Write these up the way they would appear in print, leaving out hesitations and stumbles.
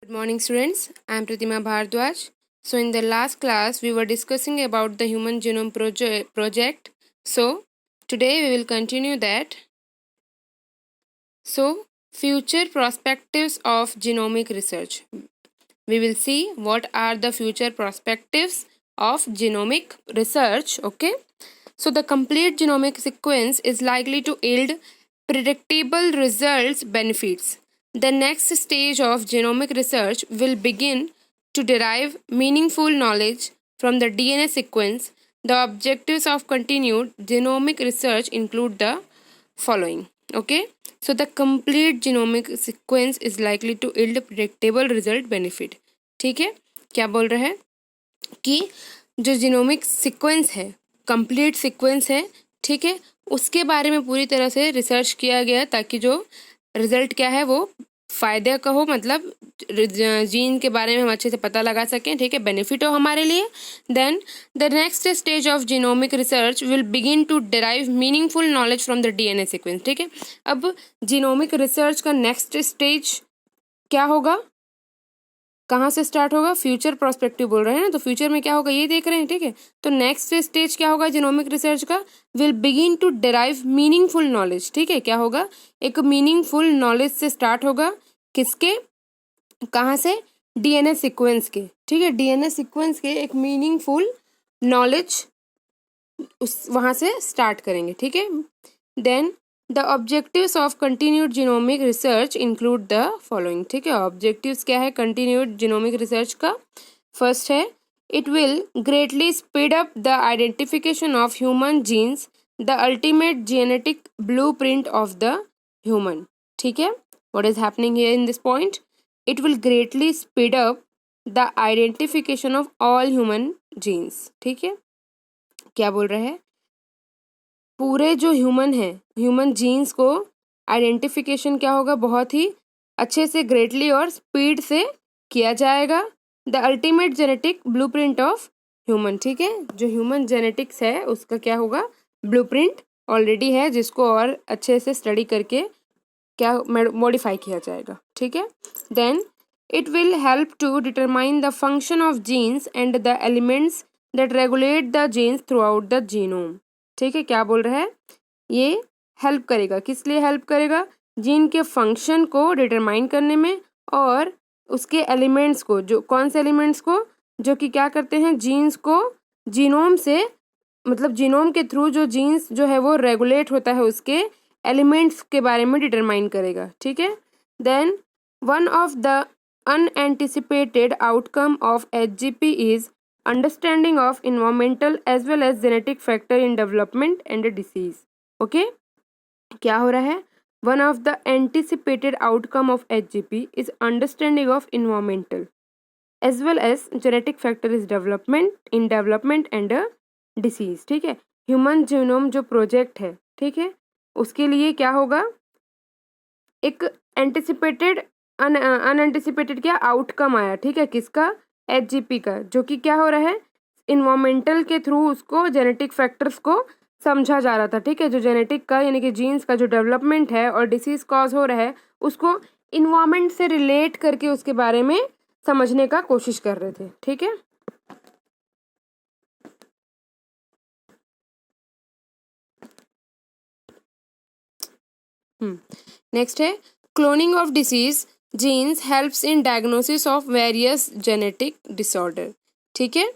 Good morning, students. I am Pratima Bhardwaj. So, in the last class, we were discussing about the Human Genome Project. So, today we will continue that. So, future perspectives of genomic research. We will see what are the future perspectives of genomic research. Okay. So, the complete genomic sequence is likely to yield predictable results benefits. The next stage of genomic research will begin to derive meaningful knowledge from the DNA sequence. The objectives of continued genomic research include the following. Okay, so the complete genomic sequence is likely to yield predictable result benefit. ठीक है, क्या बोल रहे हैं कि जो genomic sequence है, complete sequence है, ठीक है, उसके बारे में पूरी तरह से रिसर्च किया गया ताकि जो रिजल्ट क्या है वो फायदे का हो, मतलब जीन के बारे में हम अच्छे से पता लगा सकें, ठीक है, बेनिफिट हो हमारे लिए. Then the next stage of genomic research will begin to derive meaningful knowledge from the DNA sequence. ठीक है, अब जीनोमिक रिसर्च का नेक्स्ट स्टेज क्या होगा, कहाँ से स्टार्ट होगा, फ्यूचर प्रोस्पेक्टिव बोल रहे हैं ना, तो फ्यूचर में क्या होगा ये देख रहे हैं. ठीक है, तो नेक्स्ट स्टेज क्या होगा जीनोमिक रिसर्च का, will begin to derive meaningful knowledge. ठीक है, क्या होगा, एक मीनिंगफुल नॉलेज से स्टार्ट होगा. किसके, कहाँ से, डीएनए सीक्वेंस के. ठीक है, डीएनए सीक्वेंस के एक मीनिंगफुल नॉलेज उस वहाँ से स्टार्ट करेंगे. ठीक है, then the objectives of continued genomic research include the following. ठीक है, ऑब्जेक्टिव्स क्या है कंटिन्यूड जीनोमिक रिसर्च का. फर्स्ट है, it will greatly speed up the identification of human genes, the ultimate genetic blueprint of the human. ठीक है, what is happening here in this point, it will greatly speed up the identification of all human genes. ठीक है, क्या बोल रहे हैं, पूरे जो ह्यूमन है, ह्यूमन जीन्स को आइडेंटिफिकेशन क्या होगा, बहुत ही अच्छे से, ग्रेटली और स्पीड से किया जाएगा. The ultimate genetic blueprint of human. ठीक है, जो ह्यूमन जेनेटिक्स है उसका क्या होगा, ब्लूप्रिंट ऑलरेडी है जिसको और अच्छे से स्टडी करके क्या मॉडिफाई किया जाएगा. ठीक है, then it will help to determine the function of genes and the elements that regulate the genes throughout the genome. ठीक है, क्या बोल रहा है, ये हेल्प करेगा, किस लिए हेल्प करेगा, जीन के फंक्शन को डिटरमाइन करने में और उसके एलिमेंट्स को, जो कौन से एलिमेंट्स को, जो कि क्या करते हैं, जीन्स को जीनोम से, मतलब जीनोम के थ्रू जो जीन्स जो है वो रेगुलेट होता है उसके एलिमेंट्स के बारे में डिटरमाइन करेगा. ठीक है, then one of the unanticipated outcome of HGP is understanding of environmental as well as genetic factor in development and disease. Okay, क्या हो रहा है, one of the anticipated outcome of HGP is understanding of environmental as well as genetic factor is development and disease. ठीक है, human genome जो project है, ठीक है, उसके लिए क्या होगा, एक एंटिसिपेटेड अनएंटिसिपेटेड क्या आउटकम आया. ठीक है, किसका, एचजीपी का, जो कि क्या हो रहा है, इन्वायरमेंटल के थ्रू उसको जेनेटिक फैक्टर्स को समझा जा रहा था. ठीक है, जो जेनेटिक का यानी कि जीन्स का जो डेवलपमेंट है और डिसीज कॉज हो रहा है उसको इन्वायरमेंट से रिलेट करके उसके बारे में समझने का कोशिश कर रहे थे. ठीक है, नेक्स्ट है, cloning of disease genes helps in diagnosis of various genetic disorder. ठीक है,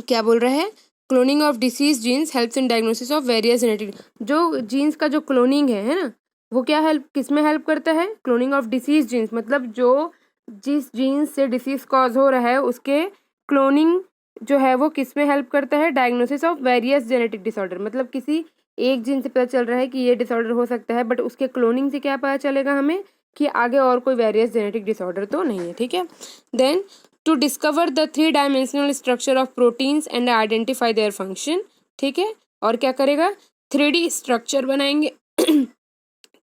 क्या बोल रहे हैं, cloning of disease genes helps in diagnosis of various genetic, जो जीन्स का जो क्लोनिंग है ना, वो क्या हेल्प, किस में हेल्प करता है, क्लोनिंग ऑफ डिसीज जीन्स, मतलब जो जिस जीन्स से डिसीज कॉज हो रहा है उसके क्लोनिंग जो है वो किस में हेल्प करता है, diagnosis of various genetic disorder, मतलब किसी एक जीन से पता चल रहा है कि ये डिसऑर्डर हो सकता है, बट उसके क्लोनिंग से क्या पता चलेगा हमें कि आगे और कोई वेरियस जेनेटिक डिसऑर्डर तो नहीं है. ठीक है, then to discover the 3 dimensional structure of proteins and identify their function. ठीक है, और क्या करेगा, 3D स्ट्रक्चर बनाएंगे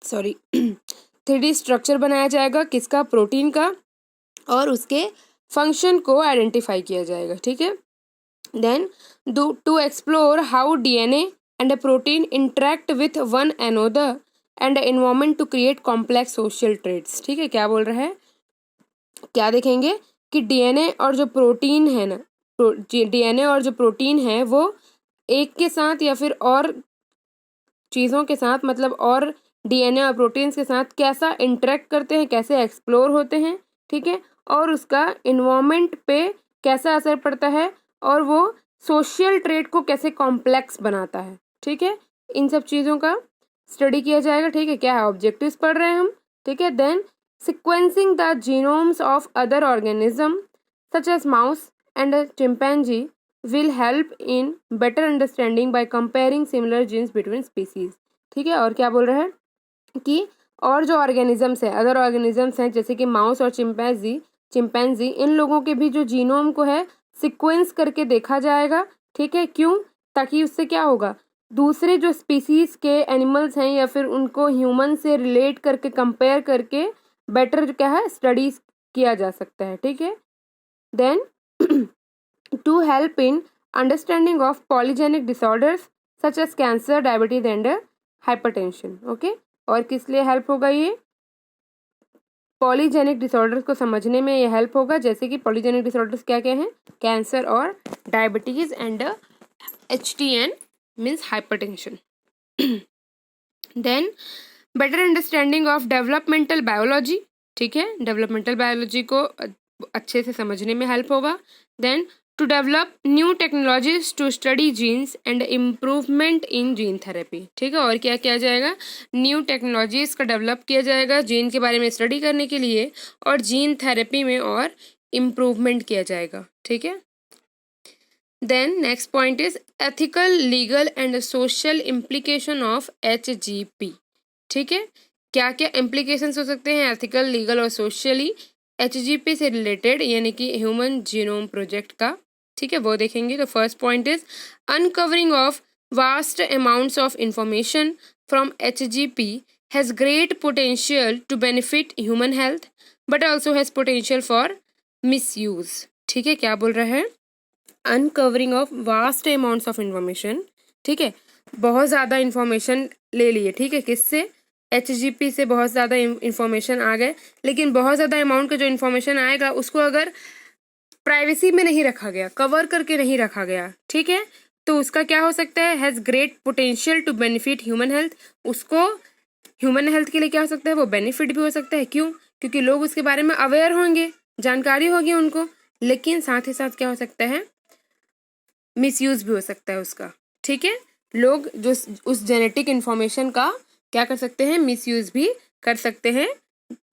सॉरी 3D स्ट्रक्चर बनाया जाएगा किसका, प्रोटीन का, और उसके फंक्शन को आइडेंटिफाई किया जाएगा. ठीक है, then to explore how DNA and a protein interact with one another and environment to create complex social traits. ठीक है, क्या बोल रहा है, क्या देखेंगे कि डीएनए और जो प्रोटीन है ना, डीएनए और जो प्रोटीन है वो एक के साथ या फिर और चीज़ों के साथ, मतलब और डीएनए और प्रोटीन्स के साथ कैसा इंटरेक्ट करते हैं, कैसे एक्सप्लोर होते हैं, ठीक है, और उसका इन्वायरमेंट पे कैसा असर पड़ता है, और वो सोशल ट्रेट को कैसे कॉम्प्लेक्स बनाता है, ठीक है, इन सब चीज़ों का स्टडी किया जाएगा, ठीक है। क्या है, ऑब्जेक्टिव्स पढ़ रहे हैं हम, ठीक है। Then sequencing the genomes of other organism such as mouse and chimpanzee will help in better understanding by comparing similar genes between species, ठीक है। और क्या बोल रहे हैं कि और जो ऑर्गेनिजम्स हैं, अदर ऑर्गेनिजम्स हैं जैसे कि माउस और चिंपैंजी, इन लोगों के भी जो जीनोम को है सिक्वेंस करके देखा जाएगा, ठीक है। क्यों? ताकि उससे क्या होगा, दूसरे जो स्पीसीज के एनिमल्स हैं या फिर उनको ह्यूमन से रिलेट करके कंपेयर करके बेटर क्या है स्टडीज किया जा सकता है, ठीक है। Then to help in understanding of polygenic disorders such as cancer, diabetes and hypertension, okay। और किस लिए हेल्प होगा ये, पॉलीजेनिक डिसऑर्डर्स को समझने में ये हेल्प होगा, जैसे कि पॉलीजेनिक डिसऑर्डर्स क्या क्या हैं, कैंसर और diabetes and HTN means hypertension. Then better understanding of developmental biology, ठीक है, डेवलपमेंटल बायोलॉजी को अच्छे से समझने में हेल्प होगा। Then to develop new technologies to study genes and improvement in gene therapy, ठीक है। और क्या किया जाएगा, न्यू टेक्नोलॉजीज का डेवलप किया जाएगा जीन के बारे में स्टडी करने के लिए, और जीन थेरेपी में और इम्प्रूवमेंट किया जाएगा, ठीक है। Then next point is ethical, legal and social implication of HGP, ठीक है। क्या क्या इम्प्लीकेशंस हो सकते हैं एथिकल, लीगल और सोशली HGP से रिलेटेड, यानी कि ह्यूमन जीनोम प्रोजेक्ट का, ठीक है, वो देखेंगे। तो first point is uncovering of vast amounts of information from HGP has great potential to benefit human health but also has potential for misuse, ठीक है। क्या बोल रहा है, uncovering of vast amounts of information, ठीक है, बहुत ज़्यादा इंफॉर्मेशन ले लिए, ठीक है, किससे, HGP से बहुत ज़्यादा इंफॉर्मेशन आ गए, लेकिन बहुत ज़्यादा अमाउंट का जो इन्फॉर्मेशन आएगा उसको अगर प्राइवेसी में नहीं रखा गया, कवर करके नहीं रखा गया, ठीक है, तो उसका क्या हो सकता है, has great potential to benefit human health, उसको ह्यूमन हेल्थ के लिए क्या हो सकता है, वो बेनिफिट भी हो सकता है। क्यों? क्योंकि लोग उसके बारे में अवेयर होंगे, जानकारी होगी उनको, लेकिन साथ ही साथ क्या हो सकता है, मिसयूज भी हो सकता है उसका, ठीक है। लोग जो उस जेनेटिक इन्फॉर्मेशन का क्या कर सकते हैं, मिसयूज भी कर सकते हैं,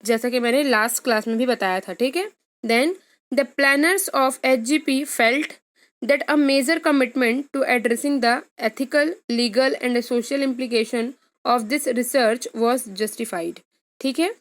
जैसा कि मैंने लास्ट क्लास में भी बताया था, ठीक है। Then the planners of HGP felt that a major commitment to addressing the ethical, legal and social implication of this research was justified, ठीक है।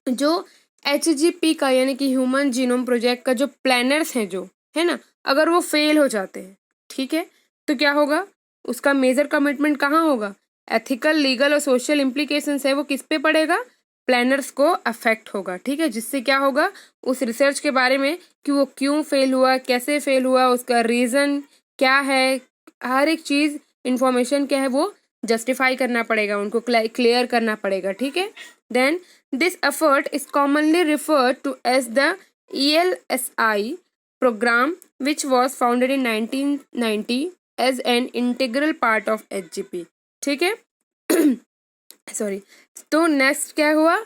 जो HGP का यानी कि ह्यूमन जीनोम प्रोजेक्ट का जो प्लानर्स हैं जो है ना, अगर वो फेल हो जाते हैं, ठीक है, तो क्या होगा, उसका मेजर कमिटमेंट कहाँ होगा, एथिकल, लीगल और सोशल इम्प्लीकेशंस है वो किस पे पड़ेगा, प्लानर्स को अफेक्ट होगा, ठीक है, जिससे क्या होगा, उस रिसर्च के बारे में कि वो क्यों फेल हुआ, कैसे फेल हुआ, उसका रीज़न क्या है, हर एक चीज़ इंफॉर्मेशन क्या है वो जस्टिफाई करना पड़ेगा, उनको क्लियर करना पड़ेगा, ठीक है। Then this effort is commonly referred to as the ELSI program which was founded in 1990 as an integral part of HGP, ठीक है। सॉरी, तो नेक्स्ट क्या हुआ,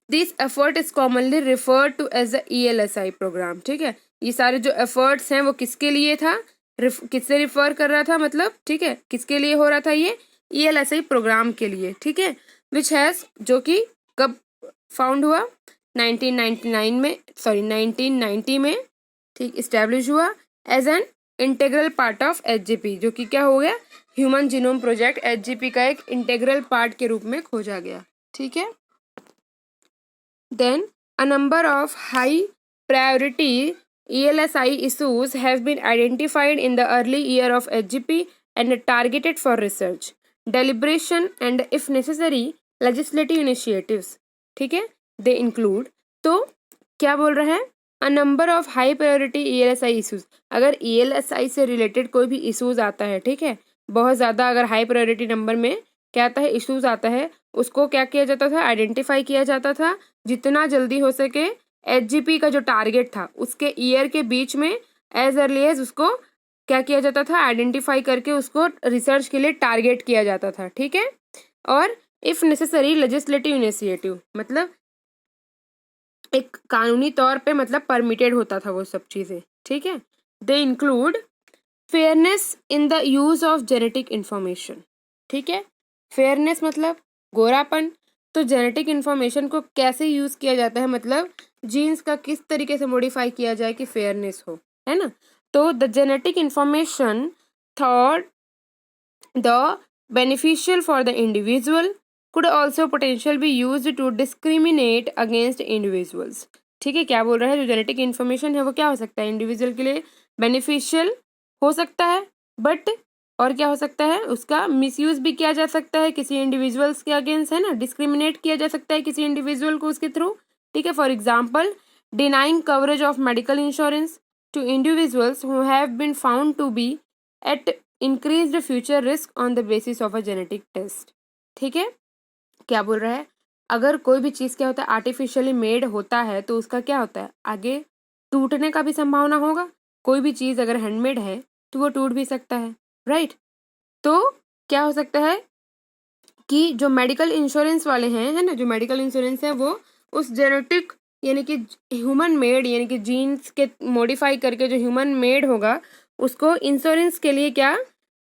this effort is commonly referred to as the ELSI programme, ठीक है। ये सारे जो एफर्ट्स हैं वो किसके लिए था, किससे रिफर कर रहा था, मतलब, ठीक है, किसके लिए हो रहा था, ये ELSI प्रोग्राम के लिए, ठीक है, विच हैज, जो कि कब फाउंड हुआ, 1990 में, ठीक, इस्टेब्लिश हुआ as an integral part of HGP, जो कि क्या हो गया, ह्यूमन जीनोम प्रोजेक्ट HGP का एक इंटेग्रल पार्ट के रूप में खोजा गया, ठीक है। Then a number of high priority ELSI issues have been identified in the early year of HGP and targeted for research, deliberation and if necessary legislative initiatives, ठीक है, they include, तो क्या बोल रहा है, अ number of high priority ELSI issues, अगर ELSI से related कोई भी इशूज आता है, ठीक है, बहुत ज़्यादा अगर हाई प्रायोरिटी नंबर में क्या आता है, इशूज आता है, उसको क्या किया जाता था, आइडेंटिफाई किया जाता था, जितना जल्दी हो सके HGP का जो टारगेट था उसके ईयर के बीच में एज अर्ली एज उसको क्या किया जाता था, आइडेंटिफाई करके उसको रिसर्च के लिए टारगेट किया जाता था, ठीक है। और इफ नेसेसरी लेजिस्लेटिव इनिशिएटिव, मतलब एक कानूनी तौर पे मतलब परमिटेड होता था वो सब चीजें, ठीक है। They include fairness in the use of genetic information, ठीक है। फेयरनेस मतलब गोरापन, तो जेनेटिक इंफॉर्मेशन को कैसे यूज किया जाता है, मतलब जीन्स का किस तरीके से मॉडिफाई किया जाए कि फेयरनेस हो, है ना। तो the genetic information thought the beneficial for the individual could also potentially be used to discriminate against individuals, ठीक है। क्या बोल रहा है, जो जेनेटिक इन्फॉर्मेशन है वो क्या हो सकता है, इंडिविजुअल के लिए बेनिफिशियल हो सकता है, बट और क्या हो सकता है, उसका मिसयूज भी किया जा सकता है किसी इंडिविजुअल्स के अगेंस्ट, है ना। डिस्क्रिमिनेट किया जा सकता है किसी इंडिविजुअल को उसके थ्रू, ठीक है। For example denying coverage of medical insurance to individuals who have been found to be at increased future risk on the basis of a genetic test, ठीक है। क्या बोल रहा है, अगर कोई भी चीज़ क्या होता है आर्टिफिशियली मेड होता है तो उसका क्या होता है, आगे टूटने का भी संभावना होगा। कोई भी चीज़ अगर हैंडमेड है तो वो टूट भी सकता है, राइट। तो क्या हो सकता है कि जो मेडिकल इंश्योरेंस वाले हैं, है ना, जो मेडिकल इंश्योरेंस है वो उस जेनेटिक यानी कि ह्यूमन मेड यानी कि जीन्स के मॉडिफाई करके जो ह्यूमन मेड होगा उसको इंश्योरेंस के लिए क्या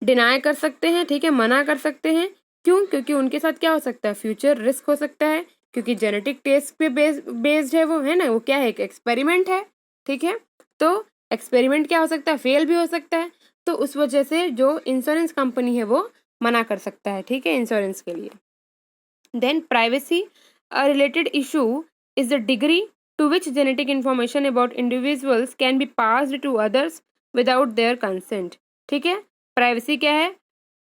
डिनाई कर सकते हैं, ठीक है, मना कर सकते हैं। क्यों, क्योंकि उनके साथ क्या हो सकता है, फ्यूचर रिस्क हो सकता है, क्योंकि जेनेटिक टेस्ट पे बेस्ड है वो, है ना, वो क्या है, एक एक्सपेरिमेंट है, ठीक है। तो एक्सपेरिमेंट क्या हो सकता है, फेल भी हो सकता है, तो उस वजह से जो इंश्योरेंस कंपनी है वो मना कर सकता है, ठीक है, इंश्योरेंस के लिए। Then privacy, a related issue is the degree to which genetic information about individuals can be passed to others without their consent, ठीक है। प्राइवेसी क्या है,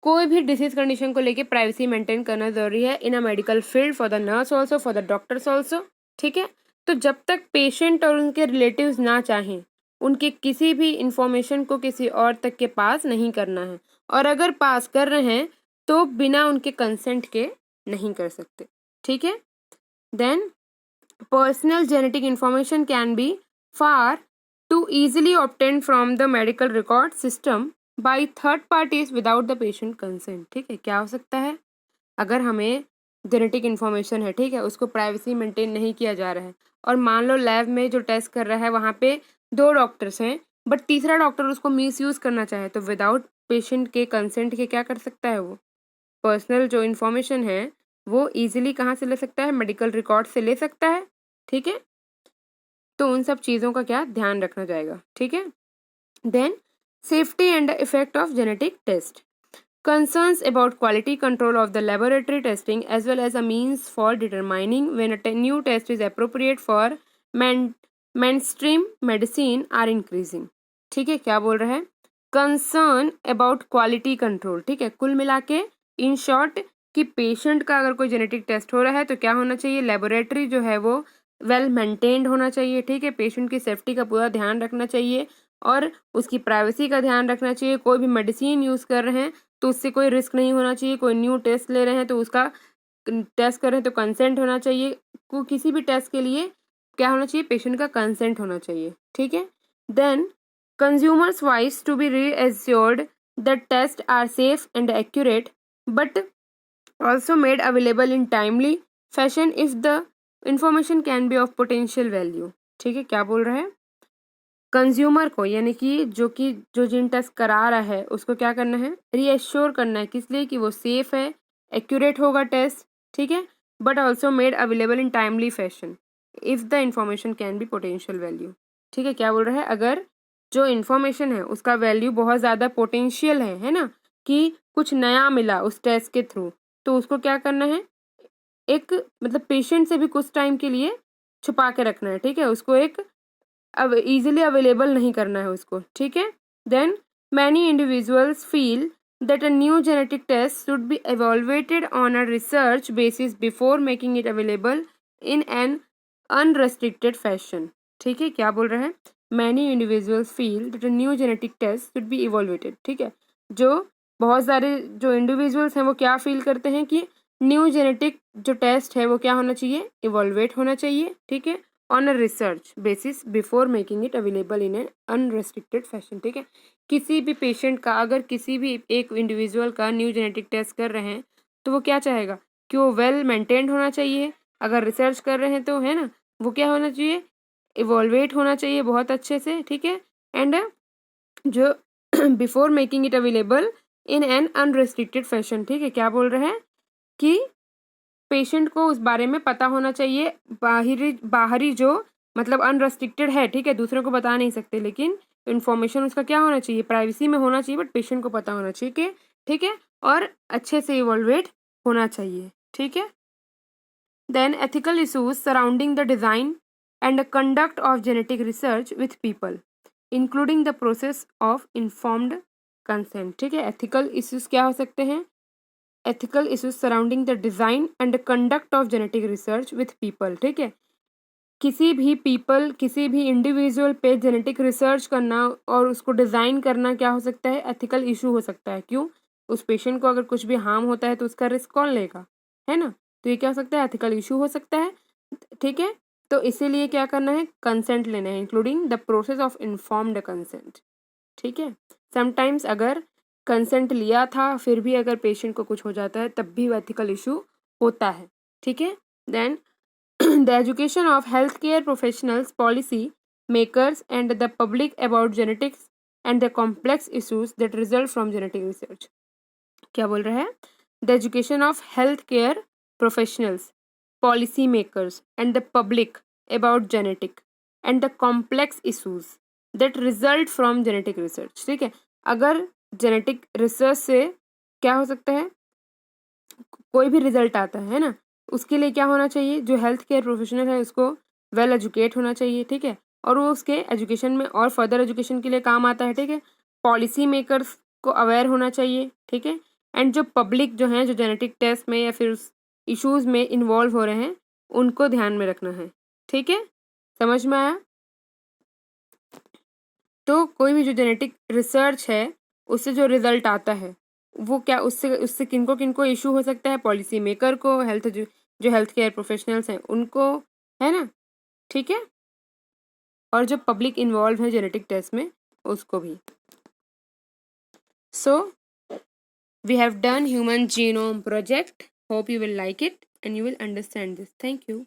कोई भी डिसीज कंडीशन को लेके प्राइवेसी मेंटेन करना जरूरी है in a medical field, for the nurse also, for the doctors also, ठीक है। तो जब तक पेशेंट और उनके रिलेटिव्स ना चाहें उनके किसी भी इंफॉर्मेशन को किसी और तक के पास नहीं करना है, और अगर पास कर रहे हैं तो बिना उनके कंसेंट के नहीं कर सकते, ठीक है। Then personal genetic information can be far too easily obtained from the medical record system by third parties without the patient consent, ठीक है। क्या हो सकता है, अगर हमें जेनेटिक इन्फॉर्मेशन है, ठीक है, उसको प्राइवेसी मेंटेन नहीं किया जा रहा है, और मान लो लैब में जो टेस्ट कर रहा है वहाँ पे दो डॉक्टर्स हैं, बट तीसरा डॉक्टर उसको मिस यूज करना चाहे तो विदाउट पेशेंट के कंसेंट के क्या कर सकता है, वो पर्सनल जो इन्फॉर्मेशन है वो इजीली कहाँ से ले सकता है, मेडिकल रिकॉर्ड से ले सकता है, ठीक है। तो उन सब चीज़ों का क्या ध्यान रखना जाएगा, ठीक है। Then safety and effect of genetic test, concerns about quality control of the laboratory testing as well as a means for determining when a new test is appropriate for man mainstream medicine are increasing, ठीक है। क्या बोल रहा है, concern about quality control, ठीक है, कुल मिला के इन शॉर्ट कि पेशेंट का अगर कोई जेनेटिक टेस्ट हो रहा है तो क्या होना चाहिए, लेबोरेटरी जो है वो वेल मेंटेन्ड होना चाहिए, ठीक है, पेशेंट की सेफ्टी का पूरा ध्यान रखना चाहिए और उसकी प्राइवेसी का ध्यान रखना चाहिए। कोई भी मेडिसिन यूज़ कर रहे हैं तो उससे कोई रिस्क नहीं होना चाहिए, कोई न्यू टेस्ट ले रहे हैं तो उसका टेस्ट कर रहे हैं तो कंसेंट होना चाहिए, को किसी भी टेस्ट के लिए क्या होना चाहिए, पेशेंट का कंसेंट होना चाहिए, ठीक है। Then consumers wise to be reassured that test are safe and accurate but also made available in timely fashion if the information can be of potential value, ठीक है। क्या बोल रहा है, कंज्यूमर को यानी कि जो जिन टेस्ट करा रहा है उसको क्या करना है, रीएश्योर करना है, किस लिए कि वो सेफ है, एक्यूरेट होगा टेस्ट, ठीक है, but also made available in timely fashion if the information can B potential value, ठीक है। क्या बोल रहा है, अगर जो इन्फॉर्मेशन है उसका वैल्यू बहुत ज़्यादा पोटेंशियल है ना, कि कुछ नया मिला उस टेस्ट के थ्रू, तो उसको क्या करना है, एक मतलब पेशेंट से भी कुछ टाइम के लिए छुपा के रखना है, ठीक है, उसको एक अब इजीली अवेलेबल नहीं करना है उसको, ठीक है। Then many individuals feel that a new genetic test should be evaluated on a research basis before making it available in an unrestricted fashion, ठीक है। क्या बोल रहा है, many individuals feel that a new genetic test should be evaluated, ठीक है, जो बहुत सारे जो इंडिविजुअल्स हैं वो क्या फील करते हैं कि न्यू जेनेटिक जो टेस्ट है वो क्या होना चाहिए, इवॉल्वेट होना चाहिए, ठीक है, on a research basis before making it available in an unrestricted fashion. ठीक है, किसी भी पेशेंट का अगर किसी भी एक इंडिविजुअल का न्यू जेनेटिक टेस्ट कर रहे हैं तो वो क्या चाहेगा कि वो वेल मेंटेन्ड होना चाहिए। अगर रिसर्च कर रहे हैं तो है ना, वो क्या होना चाहिए, इवॉल्वेट होना चाहिए बहुत अच्छे से। ठीक है, एंड जो before making it available in an unrestricted fashion. ठीक है, क्या बोल रहे हैं कि पेशेंट को उस बारे में पता होना चाहिए, बाहरी जो मतलब अनरेस्ट्रिक्टेड है। ठीक है, दूसरों को बता नहीं सकते, लेकिन इन्फॉर्मेशन उसका क्या होना चाहिए, प्राइवेसी में होना चाहिए, बट पेशेंट को पता होना चाहिए। ठीक है, और अच्छे से इवॉल्वेट होना चाहिए। ठीक है, then ethical issues surrounding the design and conduct of genetic research with people including the process of informed consent. ठीक है, एथिकल इश्यूज क्या हो सकते हैं, ethical issues surrounding the design and conduct of genetic research with people. ठीक है, किसी भी इंडिविजुअल पे जेनेटिक रिसर्च करना और उसको डिजाइन करना क्या हो सकता है, एथिकल इशू हो सकता है। क्यों, उस पेशेंट को अगर कुछ भी हार्म होता है तो उसका रिस्क कौन लेगा, है ना, तो ये क्या हो सकता है, एथिकल इशू हो सकता है। ठीक है, तो इसीलिए क्या करना है, कंसेंट लेना है, including the process of informed consent. ठीक है, समटाइम्स अगर कंसेंट लिया था फिर भी अगर पेशेंट को कुछ हो जाता है तब भी वो एथिकल इशू होता है। ठीक है, then the education of health care professionals, policy makers and the public about genetics and the complex issues that result from genetic research. क्या बोल रहा है, the education of health care professionals, policy makers and the public about genetic and the complex issues that result from genetic research. ठीक है, अगर genetic research से क्या हो सकता है, कोई भी रिजल्ट आता है ना, उसके लिए क्या होना चाहिए, जो हेल्थ केयर प्रोफेशनल है उसको वेल एजुकेट होना चाहिए। ठीक है, और वो उसके एजुकेशन में और फर्दर एजुकेशन के लिए काम आता है। ठीक है, पॉलिसी मेकर्स को अवेयर होना चाहिए। ठीक है, एंड जो पब्लिक जो है, जो जेनेटिक टेस्ट में या फिर उस इश्यूज में इन्वॉल्व हो रहे हैं उनको ध्यान में रखना है। ठीक है, समझ में आया। तो कोई भी जो जेनेटिक रिसर्च है उससे जो रिजल्ट आता है वो क्या, उससे उससे किनको किनको इशू हो सकता है, पॉलिसी मेकर को, जो हेल्थ केयर प्रोफेशनल्स हैं उनको, है ना। ठीक है, और जो पब्लिक इन्वॉल्व है जेनेटिक टेस्ट में उसको भी। So we have done human genome project, hope you will like it and you will understand this. Thank you.